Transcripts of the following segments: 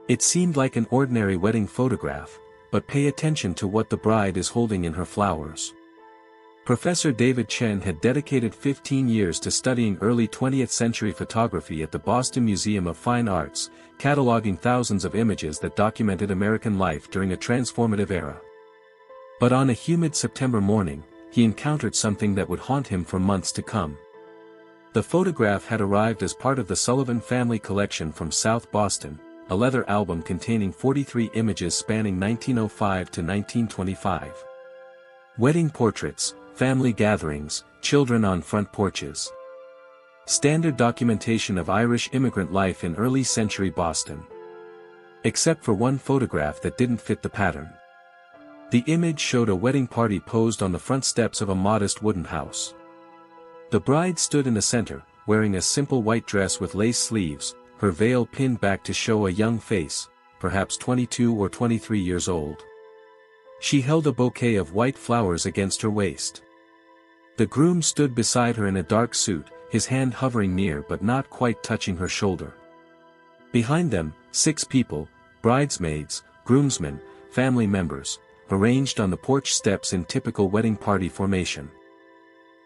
It seemed like an ordinary wedding photograph, but pay attention to what the bride is holding in her flowers. Professor David Chen had dedicated 15 years to studying early 20th century photography at the Boston Museum of Fine Arts, cataloging thousands of images that documented American life during a transformative era. But on a humid September morning, he encountered something that would haunt him for months to come. The photograph had arrived as part of the Sullivan family collection from South Boston, a leather album containing 43 images spanning 1905 to 1925. Wedding portraits, family gatherings, children on front porches. Standard documentation of Irish immigrant life in early century Boston. Except for one photograph that didn't fit the pattern. The image showed a wedding party posed on the front steps of a modest wooden house. The bride stood in the center, wearing a simple white dress with lace sleeves, her veil pinned back to show a young face, perhaps 22 or 23 years old. She held a bouquet of white flowers against her waist. The groom stood beside her in a dark suit, his hand hovering near but not quite touching her shoulder. Behind them, 6 people, bridesmaids, groomsmen, family members, arranged on the porch steps in typical wedding party formation.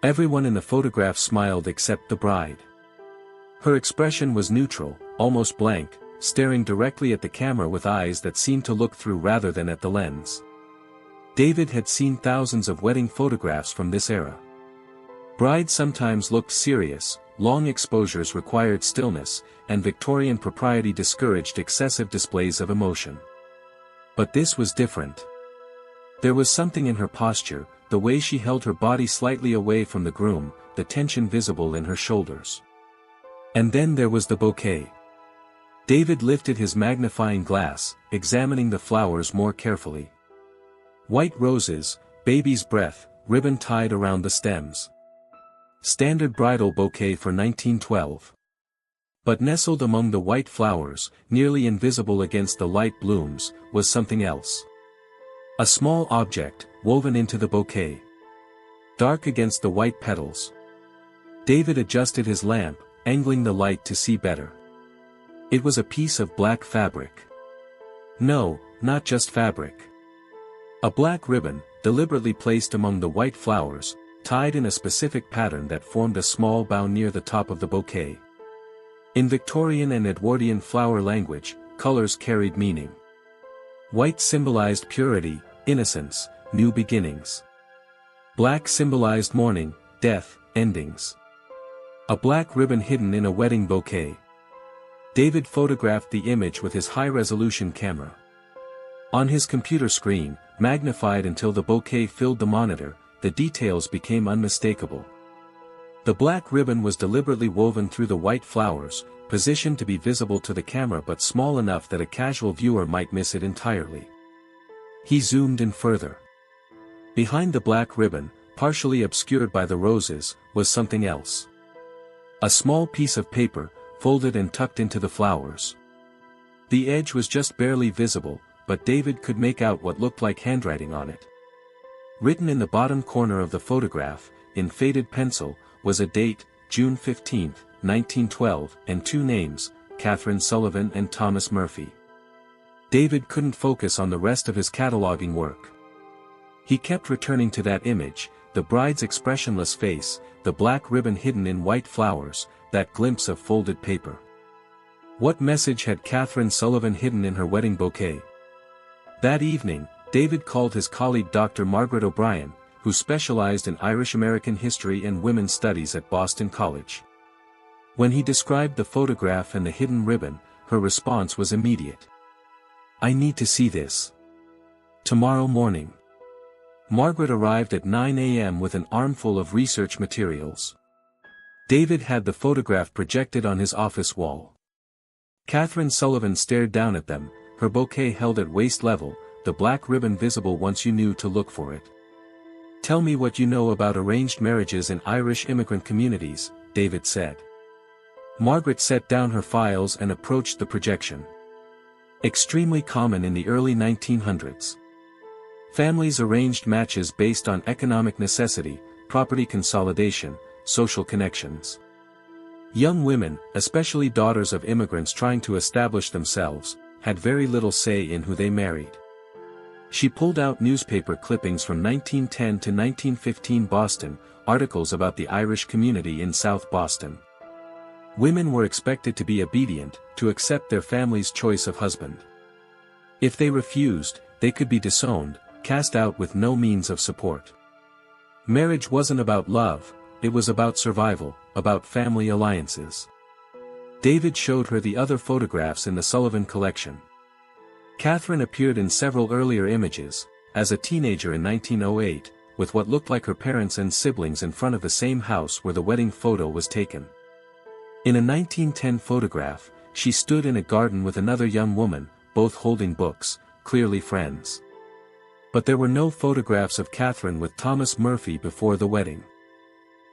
Everyone in the photograph smiled except the bride. Her expression was neutral, almost blank, staring directly at the camera with eyes that seemed to look through rather than at the lens. David had seen thousands of wedding photographs from this era. Brides sometimes looked serious, long exposures required stillness, and Victorian propriety discouraged excessive displays of emotion. But this was different. There was something in her posture, the way she held her body slightly away from the groom, the tension visible in her shoulders. And then there was the bouquet. David lifted his magnifying glass, examining the flowers more carefully. White roses, baby's breath, ribbon tied around the stems. Standard bridal bouquet for 1912. But nestled among the white flowers, nearly invisible against the light blooms, was something else. A small object, woven into the bouquet. Dark against the white petals. David adjusted his lamp, angling the light to see better. It was a piece of black fabric. No, not just fabric. A black ribbon, deliberately placed among the white flowers, tied in a specific pattern that formed a small bow near the top of the bouquet. In Victorian and Edwardian flower language, colors carried meaning. White symbolized purity, innocence, new beginnings. Black symbolized mourning, death, endings. A black ribbon hidden in a wedding bouquet. David photographed the image with his high-resolution camera. On his computer screen, magnified until the bouquet filled the monitor, the details became unmistakable. The black ribbon was deliberately woven through the white flowers, positioned to be visible to the camera but small enough that a casual viewer might miss it entirely. He zoomed in further. Behind the black ribbon, partially obscured by the roses, was something else. A small piece of paper, folded and tucked into the flowers. The edge was just barely visible, but David could make out what looked like handwriting on it. Written in the bottom corner of the photograph, in faded pencil, was a date, June 15, 1912, and 2 names, Catherine Sullivan and Thomas Murphy. David couldn't focus on the rest of his cataloging work. He kept returning to that image, the bride's expressionless face, the black ribbon hidden in white flowers, that glimpse of folded paper. What message had Catherine Sullivan hidden in her wedding bouquet? That evening, David called his colleague Dr. Margaret O'Brien, who specialized in Irish American history and women's studies at Boston College. When he described the photograph and the hidden ribbon, her response was immediate. "I need to see this. Tomorrow morning." Margaret arrived at 9 a.m. with an armful of research materials. David had the photograph projected on his office wall. Catherine Sullivan stared down at them, her bouquet held at waist level, the black ribbon visible once you knew to look for it. "Tell me what you know about arranged marriages in Irish immigrant communities," David said. Margaret set down her files and approached the projection. Extremely common in the early 1900s. Families arranged matches based on economic necessity, property consolidation, social connections. Young women, especially daughters of immigrants trying to establish themselves, had very little say in who they married. She pulled out newspaper clippings from 1910 to 1915 Boston, articles about the Irish community in South Boston. Women were expected to be obedient, to accept their family's choice of husband. If they refused, they could be disowned, cast out with no means of support. Marriage wasn't about love, it was about survival, about family alliances. David showed her the other photographs in the Sullivan collection. Catherine appeared in several earlier images, as a teenager in 1908, with what looked like her parents and siblings in front of the same house where the wedding photo was taken. In a 1910 photograph, she stood in a garden with another young woman, both holding books, clearly friends. But there were no photographs of Catherine with Thomas Murphy before the wedding.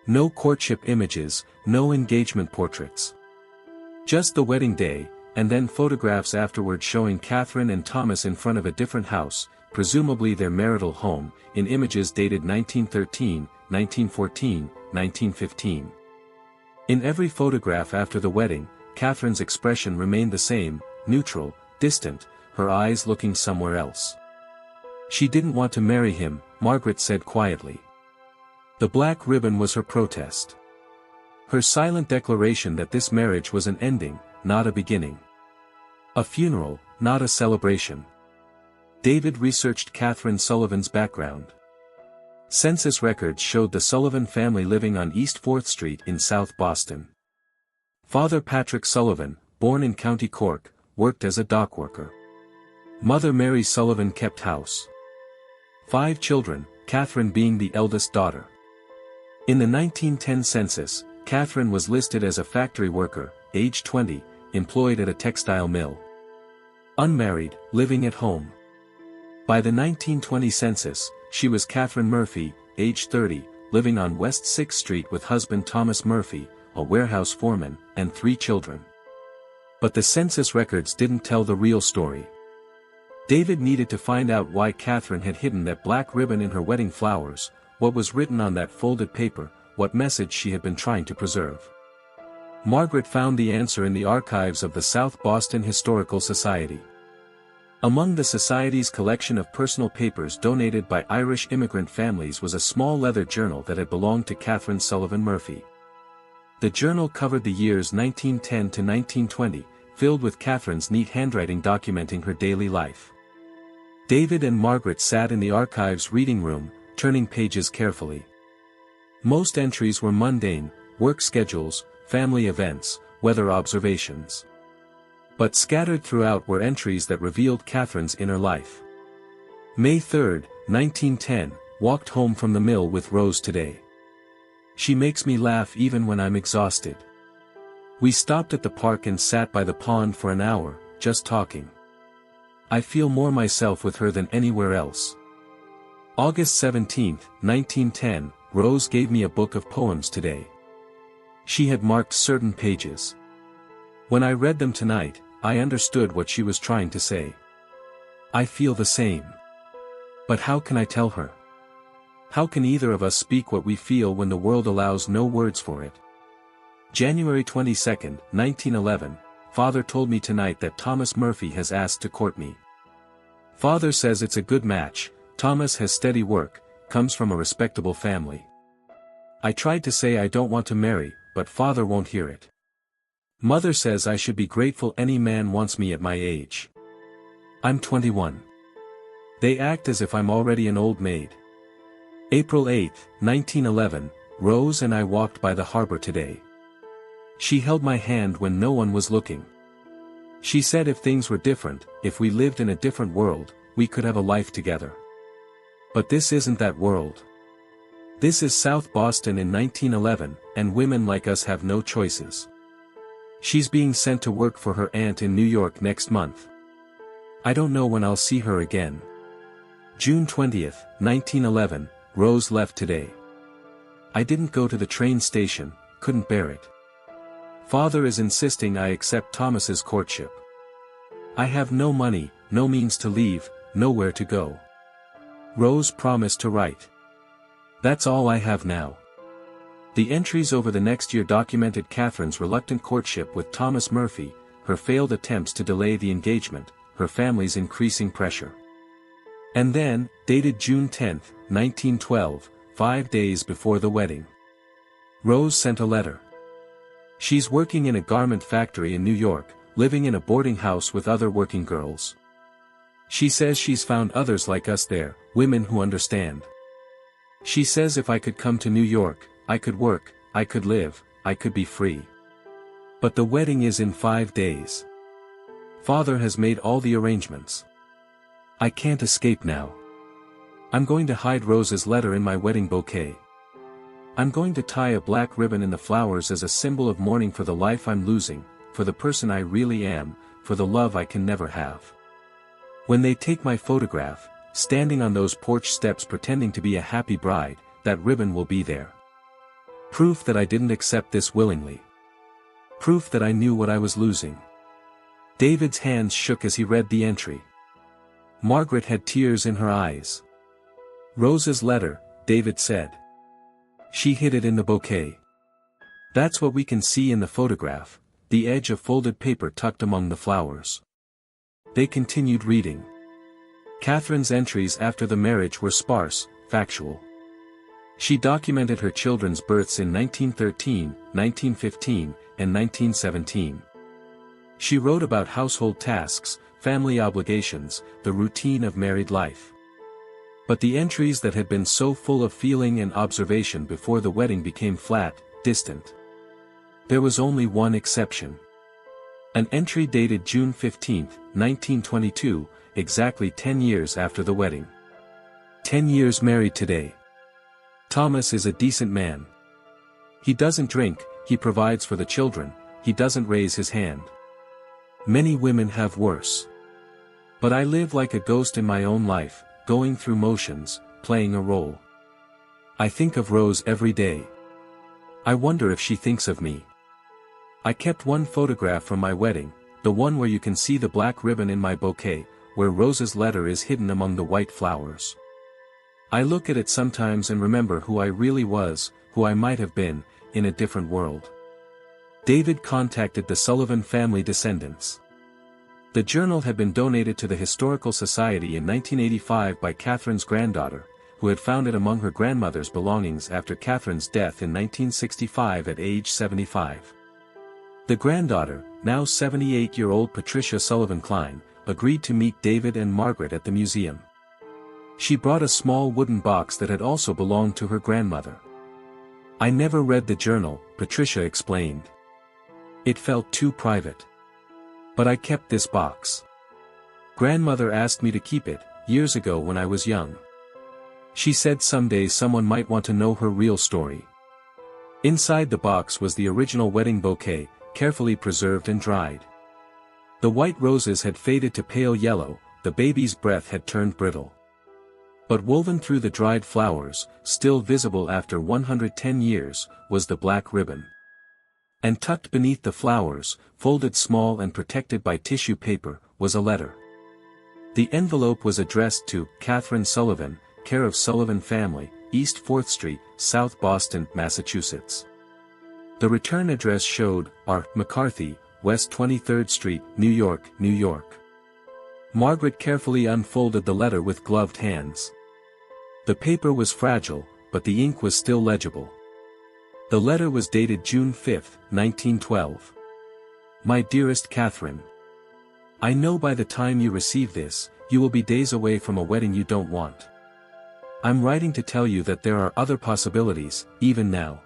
No courtship images, no engagement portraits. Just the wedding day, and then photographs afterward showing Catherine and Thomas in front of a different house, presumably their marital home, in images dated 1913, 1914, 1915. In every photograph after the wedding, Catherine's expression remained the same, neutral, distant, her eyes looking somewhere else. She didn't want to marry him, Margaret said quietly. The black ribbon was her protest. Her silent declaration that this marriage was an ending, not a beginning. A funeral, not a celebration. David researched Catherine Sullivan's background. Census records showed the Sullivan family living on East 4th Street in South Boston. Father Patrick Sullivan, born in County Cork, worked as a dock worker. Mother Mary Sullivan kept house. 5 children, Catherine being the eldest daughter. In the 1910 census, Catherine was listed as a factory worker, age 20, employed at a textile mill. Unmarried, living at home. By the 1920 census, she was Catherine Murphy, age 30, living on West 6th Street with husband Thomas Murphy, a warehouse foreman, and 3 children. But the census records didn't tell the real story. David needed to find out why Catherine had hidden that black ribbon in her wedding flowers, what was written on that folded paper, what message she had been trying to preserve. Margaret found the answer in the archives of the South Boston Historical Society. Among the Society's collection of personal papers donated by Irish immigrant families was a small leather journal that had belonged to Catherine Sullivan Murphy. The journal covered the years 1910 to 1920, filled with Catherine's neat handwriting documenting her daily life. David and Margaret sat in the archives reading room, turning pages carefully. Most entries were mundane, work schedules, family events, weather observations. But scattered throughout were entries that revealed Catherine's inner life. May 3, 1910, walked home from the mill with Rose today. She makes me laugh even when I'm exhausted. We stopped at the park and sat by the pond for an hour, just talking. I feel more myself with her than anywhere else. August 17, 1910, Rose gave me a book of poems today. She had marked certain pages. When I read them tonight, I understood what she was trying to say. I feel the same. But how can I tell her? How can either of us speak what we feel when the world allows no words for it? January 22, 1911, Father told me tonight that Thomas Murphy has asked to court me. Father says it's a good match, Thomas has steady work, comes from a respectable family. I tried to say I don't want to marry, but Father won't hear it. Mother says I should be grateful any man wants me at my age. I'm 21. They act as if I'm already an old maid. April 8, 1911, Rose and I walked by the harbor today. She held my hand when no one was looking. She said if things were different, if we lived in a different world, we could have a life together. But this isn't that world. This is South Boston in 1911, and women like us have no choices. She's being sent to work for her aunt in New York next month. I don't know when I'll see her again. June 20, 1911, Rose left today. I didn't go to the train station, couldn't bear it. Father is insisting I accept Thomas's courtship. I have no money, no means to leave, nowhere to go. Rose promised to write. That's all I have now. The entries over the next year documented Catherine's reluctant courtship with Thomas Murphy, her failed attempts to delay the engagement, her family's increasing pressure. And then, dated June 10, 1912, 5 days before the wedding, Rose sent a letter. She's working in a garment factory in New York, living in a boarding house with other working girls. She says she's found others like us there, women who understand. She says if I could come to New York, I could work, I could live, I could be free. But the wedding is in 5 days. Father has made all the arrangements. I can't escape now. I'm going to hide Rose's letter in my wedding bouquet. I'm going to tie a black ribbon in the flowers as a symbol of mourning for the life I'm losing, for the person I really am, for the love I can never have. When they take my photograph, standing on those porch steps pretending to be a happy bride, that ribbon will be there. Proof that I didn't accept this willingly. Proof that I knew what I was losing. David's hands shook as he read the entry. Margaret had tears in her eyes. Rose's letter, David said. She hid it in the bouquet. That's what we can see in the photograph, the edge of folded paper tucked among the flowers. They continued reading. Catherine's entries after the marriage were sparse, factual. She documented her children's births in 1913, 1915, and 1917. She wrote about household tasks, family obligations, the routine of married life. But the entries that had been so full of feeling and observation before the wedding became flat, distant. There was only one exception. An entry dated June 15, 1922, exactly 10 years after the wedding. 10 years married today. Thomas is a decent man. He doesn't drink, he provides for the children, he doesn't raise his hand. Many women have worse. But I live like a ghost in my own life, going through motions, playing a role. I think of Rose every day. I wonder if she thinks of me. I kept one photograph from my wedding, the one where you can see the black ribbon in my bouquet, where Rose's letter is hidden among the white flowers. I look at it sometimes and remember who I really was, who I might have been, in a different world. David contacted the Sullivan family descendants. The journal had been donated to the Historical Society in 1985 by Catherine's granddaughter, who had found it among her grandmother's belongings after Catherine's death in 1965 at age 75. The granddaughter, now 78-year-old Patricia Sullivan Klein, agreed to meet David and Margaret at the museum. She brought a small wooden box that had also belonged to her grandmother. I never read the journal, Patricia explained. It felt too private. But I kept this box. Grandmother asked me to keep it, years ago when I was young. She said someday someone might want to know her real story. Inside the box was the original wedding bouquet, carefully preserved and dried. The white roses had faded to pale yellow, the baby's breath had turned brittle. But woven through the dried flowers, still visible after 110 years, was the black ribbon. And tucked beneath the flowers, folded small and protected by tissue paper, was a letter. The envelope was addressed to Catherine Sullivan, care of Sullivan Family, East 4th Street, South Boston, Massachusetts. The return address showed R. McCarthy, West 23rd Street, New York, New York. Margaret carefully unfolded the letter with gloved hands. The paper was fragile, but the ink was still legible. The letter was dated June 5, 1912. My dearest Catherine. I know by the time you receive this, you will be days away from a wedding you don't want. I'm writing to tell you that there are other possibilities, even now.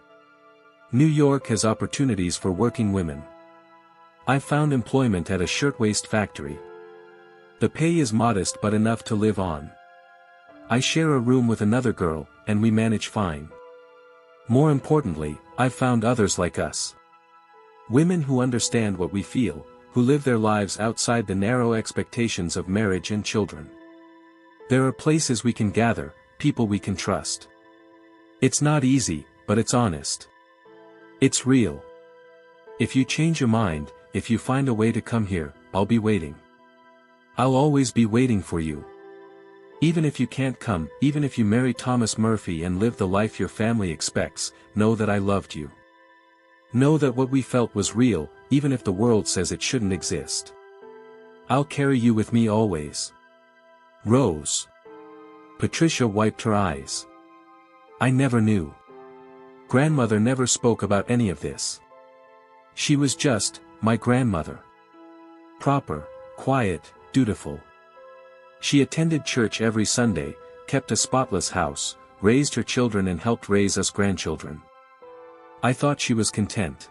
New York has opportunities for working women. I found employment at a shirtwaist factory. The pay is modest but enough to live on. I share a room with another girl, and we manage fine. More importantly, I've found others like us. Women who understand what we feel, who live their lives outside the narrow expectations of marriage and children. There are places we can gather, people we can trust. It's not easy, but it's honest. It's real. If you change your mind, if you find a way to come here, I'll be waiting. I'll always be waiting for you. Even if you can't come, even if you marry Thomas Murphy and live the life your family expects, know that I loved you. Know that what we felt was real, even if the world says it shouldn't exist. I'll carry you with me always. Rose. Patricia wiped her eyes. I never knew. Grandmother never spoke about any of this. She was just, my grandmother. Proper, quiet, dutiful. She attended church every Sunday, kept a spotless house, raised her children and helped raise us grandchildren. I thought she was content.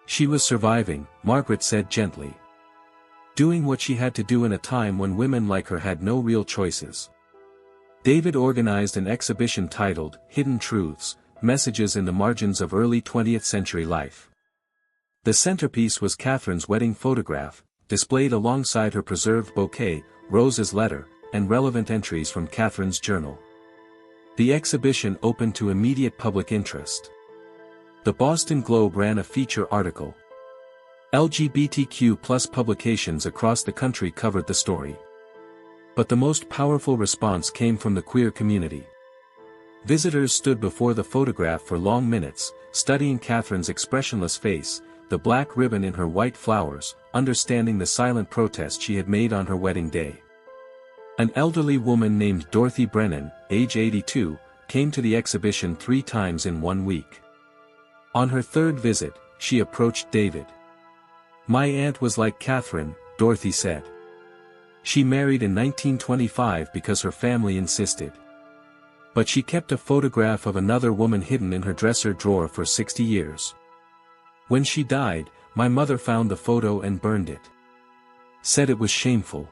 She was surviving, Margaret said gently. Doing what she had to do in a time when women like her had no real choices. David organized an exhibition titled, Hidden Truths, Messages in the Margins of Early 20th Century Life. The centerpiece was Catherine's wedding photograph, displayed alongside her preserved bouquet, Rose's letter, and relevant entries from Catherine's journal. The exhibition opened to immediate public interest. The Boston Globe ran a feature article. LGBTQ+ publications across the country covered the story. But the most powerful response came from the queer community. Visitors stood before the photograph for long minutes, studying Catherine's expressionless face, the black ribbon in her white flowers, understanding the silent protest she had made on her wedding day. An elderly woman named Dorothy Brennan, age 82, came to the exhibition 3 times in 1 week. On her 3rd visit, she approached David. My aunt was like Catherine, Dorothy said. She married in 1925 because her family insisted. But she kept a photograph of another woman hidden in her dresser drawer for 60 years. When she died, my mother found the photo and burned it. Said it was shameful.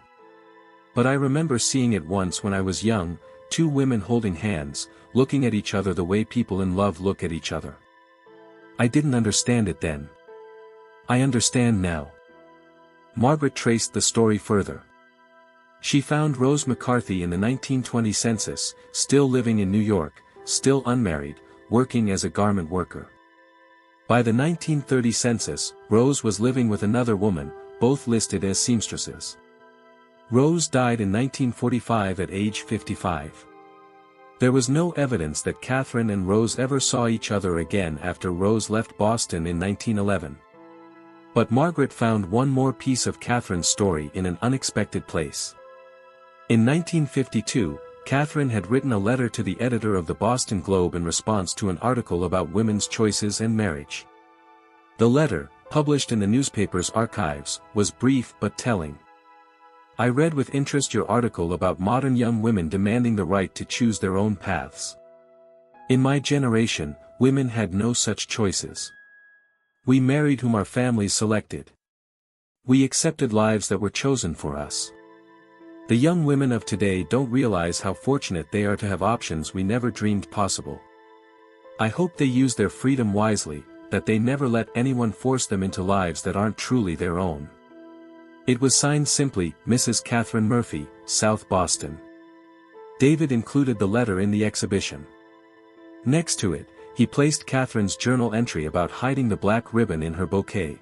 But I remember seeing it once when I was young, 2 women holding hands, looking at each other the way people in love look at each other. I didn't understand it then. I understand now. Margaret traced the story further. She found Rose McCarthy in the 1920 census, still living in New York, still unmarried, working as a garment worker. By the 1930 census, Rose was living with another woman, both listed as seamstresses. Rose died in 1945 at age 55. There was no evidence that Catherine and Rose ever saw each other again after Rose left Boston in 1911. But Margaret found one more piece of Catherine's story in an unexpected place. In 1952, Catherine had written a letter to the editor of the Boston Globe in response to an article about women's choices and marriage. The letter, published in the newspaper's archives, was brief but telling. I read with interest your article about modern young women demanding the right to choose their own paths. In my generation, women had no such choices. We married whom our families selected. We accepted lives that were chosen for us. The young women of today don't realize how fortunate they are to have options we never dreamed possible. I hope they use their freedom wisely, that they never let anyone force them into lives that aren't truly their own. It was signed simply, Mrs. Catherine Murphy, South Boston. David included the letter in the exhibition. Next to it, he placed Catherine's journal entry about hiding the black ribbon in her bouquet.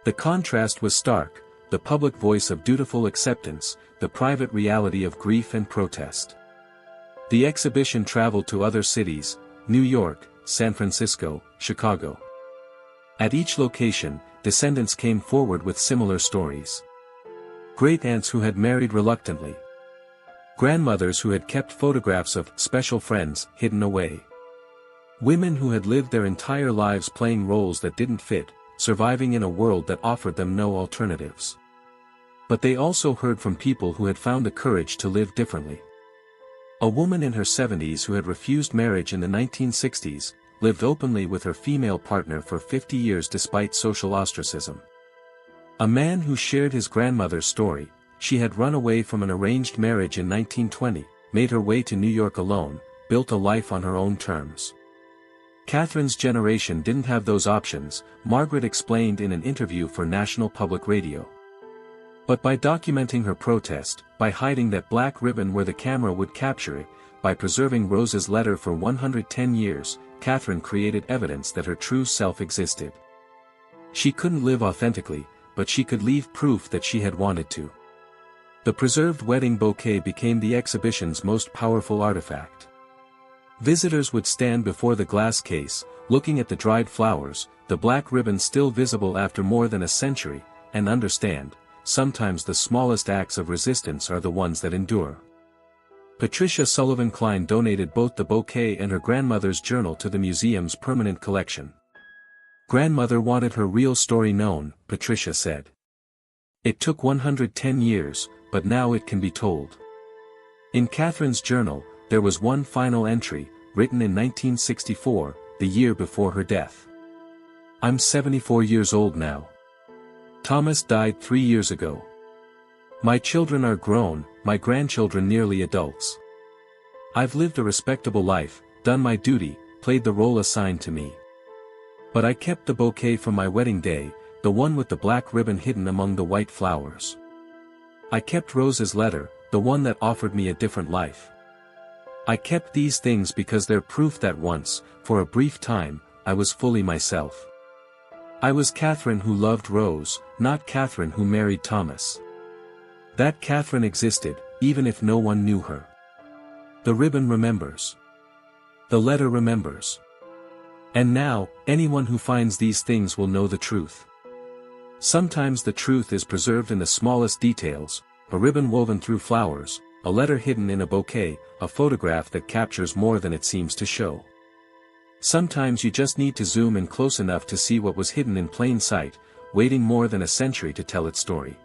The contrast was stark, the public voice of dutiful acceptance, the private reality of grief and protest. The exhibition traveled to other cities, New York, San Francisco, Chicago. At each location, descendants came forward with similar stories. Great-aunts who had married reluctantly. Grandmothers who had kept photographs of special friends hidden away. Women who had lived their entire lives playing roles that didn't fit, surviving in a world that offered them no alternatives. But they also heard from people who had found the courage to live differently. A woman in her 70s who had refused marriage in the 1960s, lived openly with her female partner for 50 years despite social ostracism. A man who shared his grandmother's story, she had run away from an arranged marriage in 1920, made her way to New York alone, built a life on her own terms. Catherine's generation didn't have those options, Margaret explained in an interview for National Public Radio. But by documenting her protest, by hiding that black ribbon where the camera would capture it, by preserving Rose's letter for 110 years, Catherine created evidence that her true self existed. She couldn't live authentically, but she could leave proof that she had wanted to. The preserved wedding bouquet became the exhibition's most powerful artifact. Visitors would stand before the glass case, looking at the dried flowers, the black ribbon still visible after more than a century, and understand, sometimes the smallest acts of resistance are the ones that endure. Patricia Sullivan Klein donated both the bouquet and her grandmother's journal to the museum's permanent collection. Grandmother wanted her real story known, Patricia said. It took 110 years, but now it can be told. In Catherine's journal, there was one final entry, written in 1964, the year before her death. I'm 74 years old now. Thomas died 3 years ago. My children are grown, my grandchildren nearly adults. I've lived a respectable life, done my duty, played the role assigned to me. But I kept the bouquet from my wedding day, the one with the black ribbon hidden among the white flowers. I kept Rose's letter, the one that offered me a different life. I kept these things because they're proof that once, for a brief time, I was fully myself. I was Catherine who loved Rose, not Catherine who married Thomas. That Catherine existed, even if no one knew her. The ribbon remembers. The letter remembers. And now, anyone who finds these things will know the truth. Sometimes the truth is preserved in the smallest details, a ribbon woven through flowers, a letter hidden in a bouquet, a photograph that captures more than it seems to show. Sometimes you just need to zoom in close enough to see what was hidden in plain sight, waiting more than a century to tell its story.